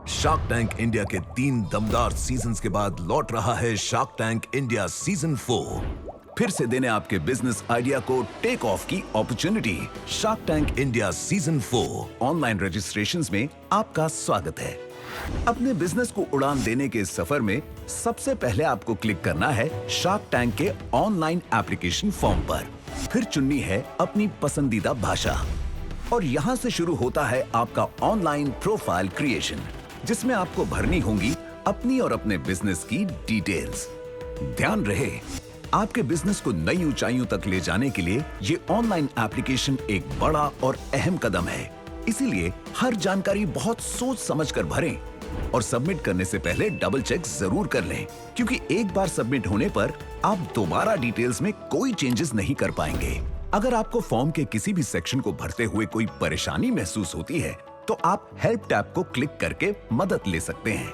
Shark tank India के 3 दमदार seasons के बाद लौट रहा है शार्क टैंक इंडिया सीजन 4। फिर से देने आपके बिजनेस आइडिया को टेक ऑफ की opportunity. Shark tank India season 4 online registrations में आपका स्वागत है। अपने बिजनेस को उड़ान देने के सफर में सबसे पहले आपको क्लिक करना है शार्क टैंक के ऑनलाइन एप्लीकेशन फॉर्म पर। फिर चुननी है अपनी पसंदीदा भाषा और यहाँ से शुरू होता है आपका ऑनलाइन प्रोफाइल क्रिएशन, जिसमें आपको भरनी होंगी अपनी और अपने बिजनेस की डिटेल्स। ध्यान रहे, आपके बिजनेस को नई ऊंचाइयों तक ले जाने के लिए ये ऑनलाइन एप्लीकेशन एक बड़ा और अहम कदम है। इसीलिए हर जानकारी बहुत सोच समझकर भरें और सबमिट करने से पहले डबल चेक जरूर कर लें, क्योंकि एक बार सबमिट होने पर आप दोबारा डिटेल्स में कोई चेंजेस नहीं कर पाएंगे। अगर आपको फॉर्म के किसी भी सेक्शन को भरते हुए कोई परेशानी महसूस होती है तो आप हेल्प टैब को क्लिक करके मदद ले सकते हैं।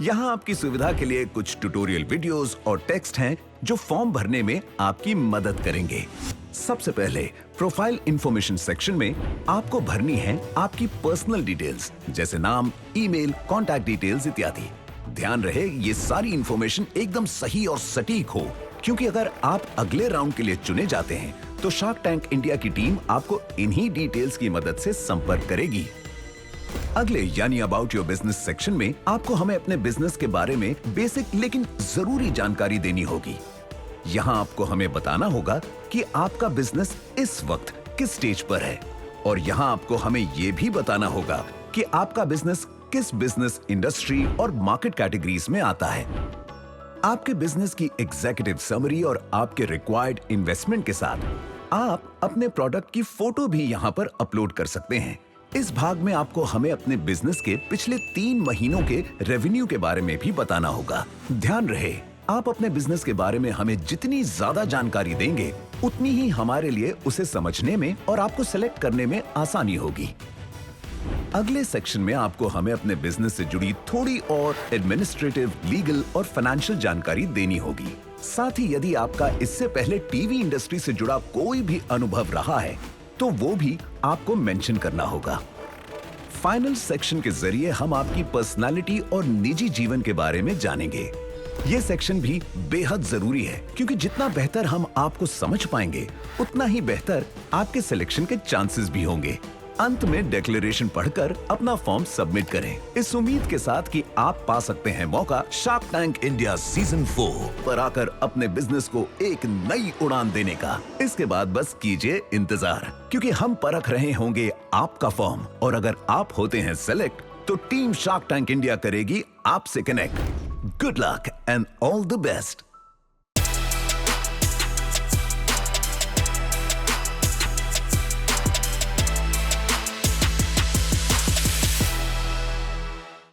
यहाँ आपकी सुविधा के लिए कुछ ट्यूटोरियल वीडियोस और टेक्स्ट हैं जो फॉर्म भरने में आपकी मदद करेंगे। सबसे पहले प्रोफाइल इंफॉर्मेशन सेक्शन में आपको भरनी है आपकी पर्सनल डिटेल्स, जैसे नाम, ईमेल, कॉन्टैक्ट डिटेल्स इत्यादि। ध्यान रहे, ये सारी इंफॉर्मेशन एकदम सही और सटीक हो, क्योंकि अगर आप अगले राउंड के लिए चुने जाते हैं तो शार्क टैंक इंडिया की टीम आपको इन्हीं डिटेल्स की मदद से संपर्क करेगी। अगले यानी अबाउट योर बिजनेस सेक्शन में आपको हमें अपने बिजनेस के बारे में बेसिक लेकिन जरूरी जानकारी देनी होगी। यहाँ आपको हमें बताना होगा कि आपका बिजनेस इस वक्त किस स्टेज पर है, और यहाँ आपको हमें ये भी बताना होगा कि आपका बिजनेस किस बिजनेस इंडस्ट्री और मार्केट कैटेगरीज में आता है। आपके बिजनेस की एग्जीक्यूटिव समरी और आपके रिक्वायर्ड इन्वेस्टमेंट के साथ आप अपने प्रोडक्ट की फोटो भी यहाँ पर अपलोड कर सकते हैं। इस भाग में आपको हमें अपने बिजनेस के पिछले 3 महीनों के रेवेन्यू के बारे में भी बताना होगा। ध्यान रहे, आप अपने बिजनेस के बारे में हमें जितनी ज्यादा जानकारी देंगे उतनी ही हमारे लिए उसे समझने में और आपको सिलेक्ट करने में आसानी होगी। अगले सेक्शन में आपको हमें अपने बिजनेस से जुड़ी थोड़ी और एडमिनिस्ट्रेटिव, लीगल और फाइनेंशियल जानकारी देनी होगी। साथ ही यदि आपका इससे पहले टीवी इंडस्ट्री से जुड़ा कोई भी अनुभव रहा है तो वो भी आपको मेंशन करना होगा। फाइनल सेक्शन के जरिए हम आपकी पर्सनालिटी और निजी जीवन के बारे में जानेंगे। ये सेक्शन भी बेहद जरूरी है, क्योंकि जितना बेहतर हम आपको समझ पाएंगे उतना ही बेहतर आपके सिलेक्शन के चांसेस भी होंगे। अंत में डिक्लेरेशन पढ़कर अपना फॉर्म सबमिट करें, इस उम्मीद के साथ कि आप पा सकते हैं मौका शार्क टैंक इंडिया सीजन 4 पर आकर अपने बिजनेस को एक नई उड़ान देने का। इसके बाद बस कीजिए इंतजार, क्योंकि हम परख रहे होंगे आपका फॉर्म, और अगर आप होते हैं सेलेक्ट तो टीम शार्क टैंक इंडिया करेगी आपसे connect. Good luck and all the best.